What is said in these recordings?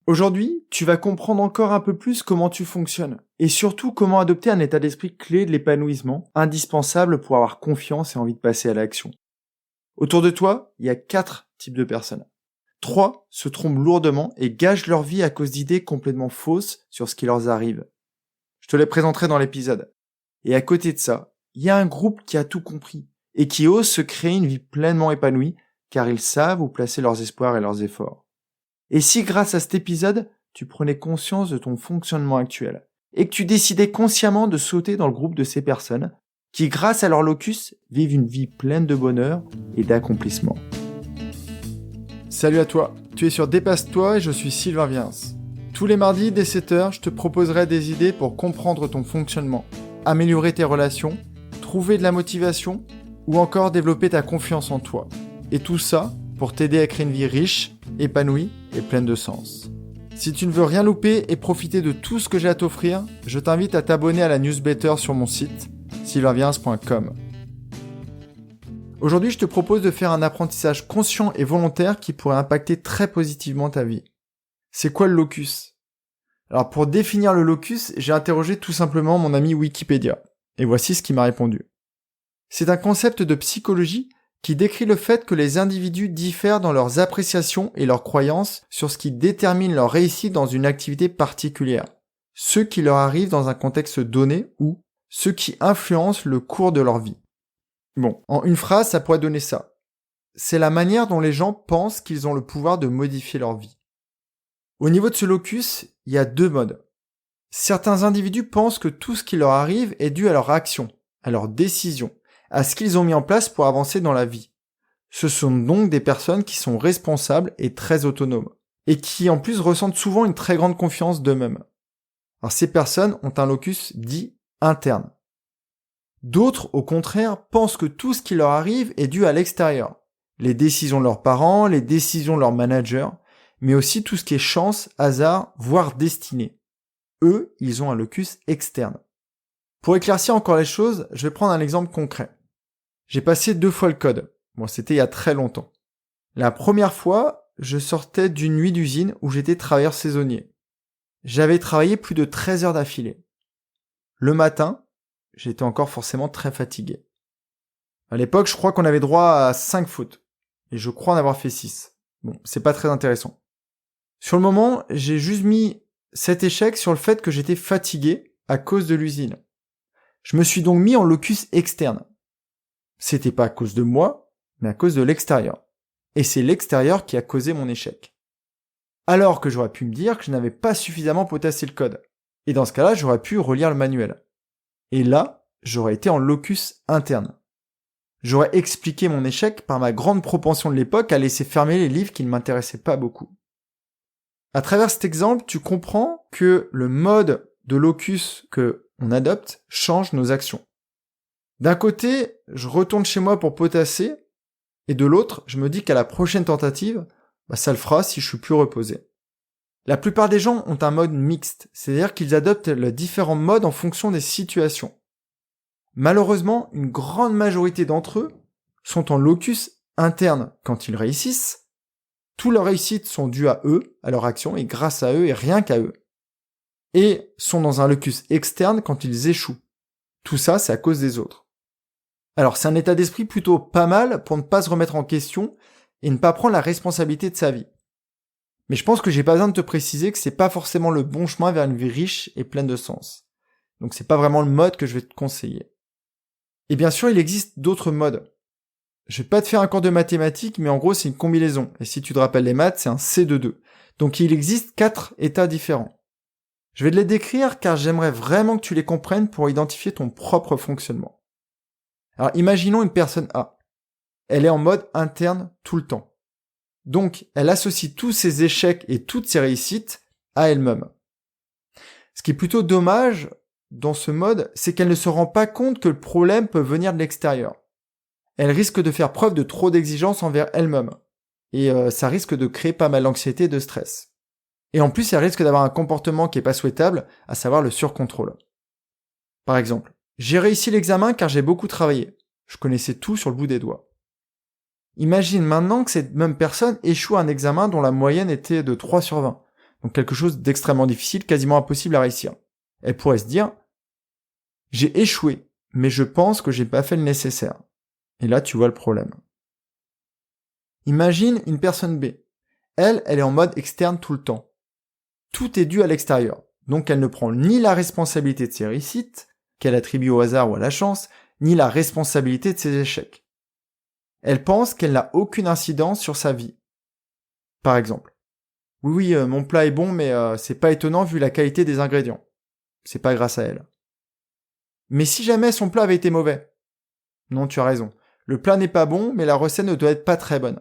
Aujourd'hui, tu vas comprendre encore un peu plus comment tu fonctionnes et surtout comment adopter un état d'esprit clé de l'épanouissement, indispensable pour avoir confiance et envie de passer à l'action. Autour de toi, il y a 4 types de personnes. 3 se trompent lourdement et gâchent leur vie à cause d'idées complètement fausses sur ce qui leur arrive. Je te les présenterai dans l'épisode. Et à côté de ça, il y a un groupe qui a tout compris et qui ose se créer une vie pleinement épanouie car ils savent où placer leurs espoirs et leurs efforts. Et si grâce à cet épisode, tu prenais conscience de ton fonctionnement actuel et que tu décidais consciemment de sauter dans le groupe de ces personnes qui, grâce à leur locus, vivent une vie pleine de bonheur et d'accomplissement. Salut à toi, tu es sur Dépasse-toi et je suis Sylvain Viens. Tous les mardis dès 7h, je te proposerai des idées pour comprendre ton fonctionnement, améliorer tes relations, trouver de la motivation ou encore développer ta confiance en toi. Et tout ça pour t'aider à créer une vie riche, épanouie et pleine de sens. Si tu ne veux rien louper et profiter de tout ce que j'ai à t'offrir, je t'invite à t'abonner à la newsletter sur mon site, sylvainviens.com. Aujourd'hui, je te propose de faire un apprentissage conscient et volontaire qui pourrait impacter très positivement ta vie. C'est quoi le locus ? Alors pour définir le locus, j'ai interrogé tout simplement mon ami Wikipédia. Et voici ce qu'il m'a répondu. C'est un concept de psychologie qui décrit le fait que les individus diffèrent dans leurs appréciations et leurs croyances sur ce qui détermine leur réussite dans une activité particulière, ce qui leur arrive dans un contexte donné ou ce qui influence le cours de leur vie. Bon, en une phrase, ça pourrait donner ça. C'est la manière dont les gens pensent qu'ils ont le pouvoir de modifier leur vie. Au niveau de ce locus, il y a 2 modes. Certains individus pensent que tout ce qui leur arrive est dû à leur action, à leurs décisions, à ce qu'ils ont mis en place pour avancer dans la vie. Ce sont donc des personnes qui sont responsables et très autonomes, et qui en plus ressentent souvent une très grande confiance d'eux-mêmes. Alors ces personnes ont un locus dit interne. D'autres, au contraire, pensent que tout ce qui leur arrive est dû à l'extérieur. Les décisions de leurs parents, les décisions de leurs managers, mais aussi tout ce qui est chance, hasard, voire destinée. Eux, ils ont un locus externe. Pour éclaircir encore les choses, je vais prendre un exemple concret. J'ai passé 2 fois le code. Bon, c'était il y a très longtemps. La première fois, je sortais d'une nuit d'usine où j'étais travailleur saisonnier. J'avais travaillé plus de 13 heures d'affilée. Le matin, j'étais encore forcément très fatigué. À l'époque, je crois qu'on avait droit à 5 fautes. Et je crois en avoir fait 6. Bon, c'est pas très intéressant. Sur le moment, j'ai juste mis cet échec sur le fait que j'étais fatigué à cause de l'usine. Je me suis donc mis en locus externe. C'était pas à cause de moi, mais à cause de l'extérieur. Et c'est l'extérieur qui a causé mon échec. Alors que j'aurais pu me dire que je n'avais pas suffisamment potassé le code. Et dans ce cas-là, j'aurais pu relire le manuel. Et là, j'aurais été en locus interne. J'aurais expliqué mon échec par ma grande propension de l'époque à laisser fermer les livres qui ne m'intéressaient pas beaucoup. À travers cet exemple, tu comprends que le mode de locus que on adopte change nos actions. D'un côté, je retourne chez moi pour potasser, et de l'autre, je me dis qu'à la prochaine tentative, ça le fera si je suis plus reposé. La plupart des gens ont un mode mixte, c'est-à-dire qu'ils adoptent les différents modes en fonction des situations. Malheureusement, une grande majorité d'entre eux sont en locus interne quand ils réussissent. Toutes leurs réussites sont dues à eux, à leur action, et grâce à eux et rien qu'à eux. Et sont dans un locus externe quand ils échouent. Tout ça, c'est à cause des autres. Alors, c'est un état d'esprit plutôt pas mal pour ne pas se remettre en question et ne pas prendre la responsabilité de sa vie. Mais je pense que j'ai pas besoin de te préciser que c'est pas forcément le bon chemin vers une vie riche et pleine de sens. Donc c'est pas vraiment le mode que je vais te conseiller. Et bien sûr, il existe d'autres modes. Je vais pas te faire un cours de mathématiques, mais en gros, c'est une combinaison. Et si tu te rappelles les maths, c'est un C de 2. Donc il existe 4 états différents. Je vais te les décrire car j'aimerais vraiment que tu les comprennes pour identifier ton propre fonctionnement. Alors imaginons une personne A. Elle est en mode interne tout le temps. Donc elle associe tous ses échecs et toutes ses réussites à elle-même. Ce qui est plutôt dommage dans ce mode, c'est qu'elle ne se rend pas compte que le problème peut venir de l'extérieur. Elle risque de faire preuve de trop d'exigence envers elle-même. Et ça risque de créer pas mal d'anxiété et de stress. Et en plus, elle risque d'avoir un comportement qui est pas souhaitable, à savoir le surcontrôle. Par exemple, j'ai réussi l'examen car j'ai beaucoup travaillé. Je connaissais tout sur le bout des doigts. Imagine maintenant que cette même personne échoue à un examen dont la moyenne était de 3 sur 20. Donc quelque chose d'extrêmement difficile, quasiment impossible à réussir. Elle pourrait se dire « J'ai échoué, mais je pense que j'ai pas fait le nécessaire. » Et là, tu vois le problème. Imagine une personne B. Elle est en mode externe tout le temps. Tout est dû à l'extérieur. Donc elle ne prend ni la responsabilité de ses réussites, qu'elle attribue au hasard ou à la chance, ni la responsabilité de ses échecs. Elle pense qu'elle n'a aucune incidence sur sa vie. Par exemple, oui, mon plat est bon, mais c'est pas étonnant vu la qualité des ingrédients. C'est pas grâce à elle. Mais si jamais son plat avait été mauvais? Non, tu as raison. Le plat n'est pas bon, mais la recette ne doit être pas très bonne.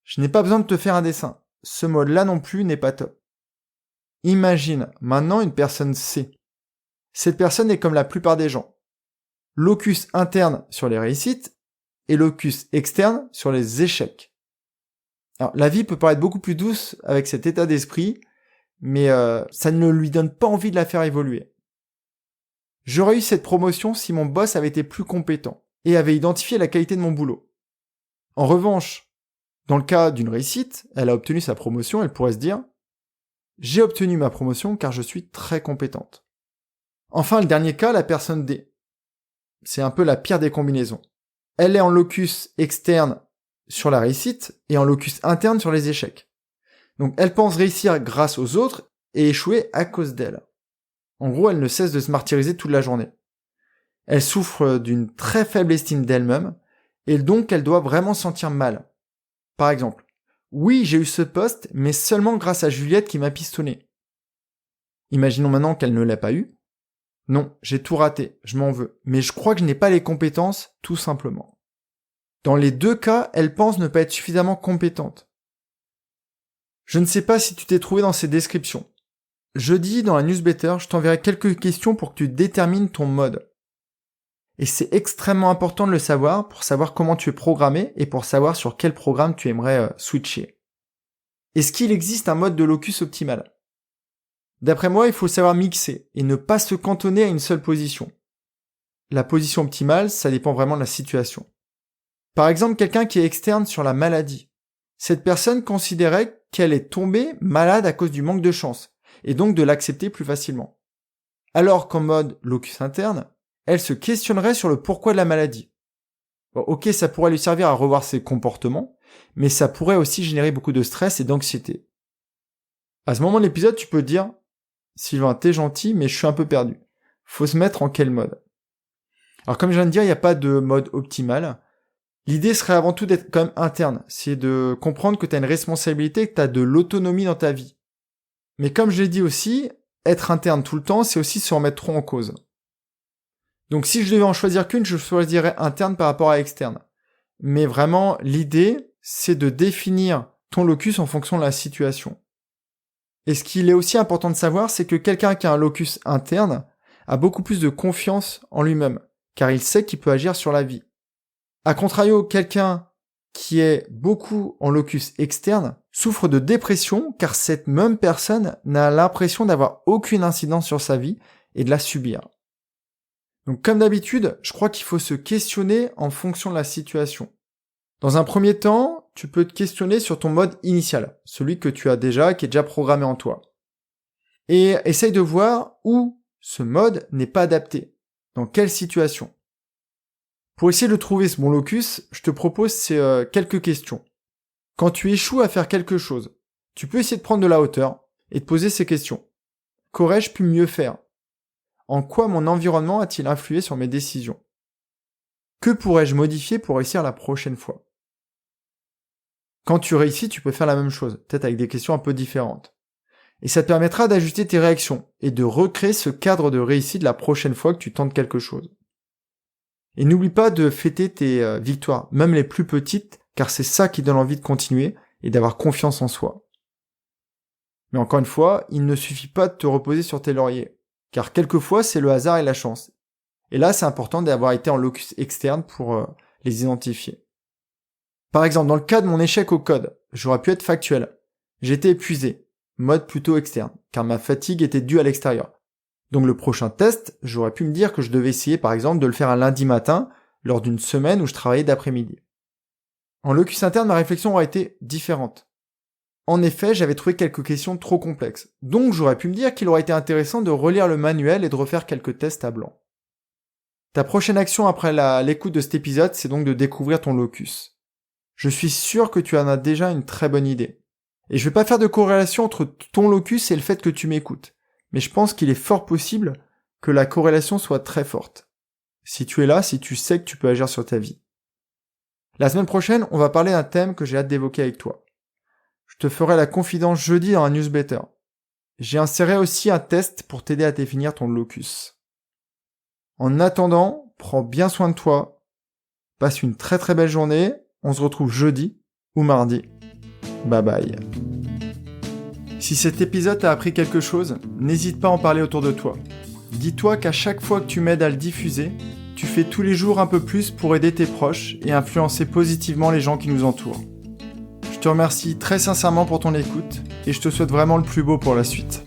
Je n'ai pas besoin de te faire un dessin. Ce mode-là non plus n'est pas top. Imagine maintenant une personne C. Cette personne est comme la plupart des gens. Locus interne sur les réussites et locus externe sur les échecs. Alors, la vie peut paraître beaucoup plus douce avec cet état d'esprit, mais ça ne lui donne pas envie de la faire évoluer. J'aurais eu cette promotion si mon boss avait été plus compétent et avait identifié la qualité de mon boulot. En revanche, dans le cas d'une réussite, elle a obtenu sa promotion, elle pourrait se dire « J'ai obtenu ma promotion car je suis très compétente ». Enfin, le dernier cas, la personne D. C'est un peu la pire des combinaisons. Elle est en locus externe sur la réussite et en locus interne sur les échecs. Donc elle pense réussir grâce aux autres et échouer à cause d'elle. En gros, elle ne cesse de se martyriser toute la journée. Elle souffre d'une très faible estime d'elle-même et donc elle doit vraiment se sentir mal. Par exemple, oui, j'ai eu ce poste, mais seulement grâce à Juliette qui m'a pistonné. Imaginons maintenant qu'elle ne l'a pas eu. Non, j'ai tout raté, je m'en veux, mais je crois que je n'ai pas les compétences, tout simplement. Dans les deux cas, elle pense ne pas être suffisamment compétente. Je ne sais pas si tu t'es trouvé dans ces descriptions. Jeudi, dans la newsletter, je t'enverrai quelques questions pour que tu détermines ton mode. Et c'est extrêmement important de le savoir pour savoir comment tu es programmé et pour savoir sur quel programme tu aimerais switcher. Est-ce qu'il existe un mode de locus optimal ? D'après moi, il faut savoir mixer et ne pas se cantonner à une seule position. La position optimale, ça dépend vraiment de la situation. Par exemple, quelqu'un qui est externe sur la maladie. Cette personne considérait qu'elle est tombée malade à cause du manque de chance, et donc de l'accepter plus facilement. Alors qu'en mode locus interne, elle se questionnerait sur le pourquoi de la maladie. Bon, ok, ça pourrait lui servir à revoir ses comportements, mais ça pourrait aussi générer beaucoup de stress et d'anxiété. À ce moment de l'épisode, tu peux te dire « Sylvain, t'es gentil, mais je suis un peu perdu. Faut se mettre en quel mode ?» Alors comme je viens de dire, il n'y a pas de mode optimal. L'idée serait avant tout d'être quand même interne. C'est de comprendre que tu as une responsabilité, que tu as de l'autonomie dans ta vie. Mais comme je l'ai dit aussi, être interne tout le temps, c'est aussi se remettre trop en cause. Donc si je devais en choisir qu'une, je choisirais interne par rapport à externe. Mais vraiment, l'idée, c'est de définir ton locus en fonction de la situation. Et ce qu'il est aussi important de savoir, c'est que quelqu'un qui a un locus interne a beaucoup plus de confiance en lui-même, car il sait qu'il peut agir sur la vie. A contrario, quelqu'un qui est beaucoup en locus externe souffre de dépression, car cette même personne n'a l'impression d'avoir aucune incidence sur sa vie et de la subir. Donc comme d'habitude, je crois qu'il faut se questionner en fonction de la situation. Dans un premier temps, tu peux te questionner sur ton mode initial, celui que tu as déjà, qui est déjà programmé en toi. Et essaye de voir où ce mode n'est pas adapté, dans quelle situation. Pour essayer de trouver ce bon locus, je te propose quelques questions. Quand tu échoues à faire quelque chose, tu peux essayer de prendre de la hauteur et te poser ces questions. Qu'aurais-je pu mieux faire ? En quoi mon environnement a-t-il influé sur mes décisions ? Que pourrais-je modifier pour réussir la prochaine fois ? Quand tu réussis, tu peux faire la même chose, peut-être avec des questions un peu différentes. Et ça te permettra d'ajuster tes réactions et de recréer ce cadre de réussite la prochaine fois que tu tentes quelque chose. Et n'oublie pas de fêter tes victoires, même les plus petites, car c'est ça qui donne envie de continuer et d'avoir confiance en soi. Mais encore une fois, il ne suffit pas de te reposer sur tes lauriers, car quelquefois c'est le hasard et la chance. Et là, c'est important d'avoir été en locus externe pour les identifier. Par exemple, dans le cas de mon échec au code, j'aurais pu être factuel. J'étais épuisé, mode plutôt externe, car ma fatigue était due à l'extérieur. Donc le prochain test, j'aurais pu me dire que je devais essayer par exemple de le faire un lundi matin, lors d'une semaine où je travaillais d'après-midi. En locus interne, ma réflexion aurait été différente. En effet, j'avais trouvé quelques questions trop complexes, donc j'aurais pu me dire qu'il aurait été intéressant de relire le manuel et de refaire quelques tests à blanc. Ta prochaine action après l'écoute de cet épisode, c'est donc de découvrir ton locus. Je suis sûr que tu en as déjà une très bonne idée. Et je vais pas faire de corrélation entre ton locus et le fait que tu m'écoutes, mais je pense qu'il est fort possible que la corrélation soit très forte. Si tu es là, si tu sais que tu peux agir sur ta vie. La semaine prochaine, on va parler d'un thème que j'ai hâte d'évoquer avec toi. Je te ferai la confidence jeudi dans un newsletter. J'ai inséré aussi un test pour t'aider à définir ton locus. En attendant, prends bien soin de toi. Passe une très très belle journée. On se retrouve jeudi ou mardi. Bye bye. Si cet épisode t'a appris quelque chose, n'hésite pas à en parler autour de toi. Dis-toi qu'à chaque fois que tu m'aides à le diffuser, tu fais tous les jours un peu plus pour aider tes proches et influencer positivement les gens qui nous entourent. Je te remercie très sincèrement pour ton écoute et je te souhaite vraiment le plus beau pour la suite.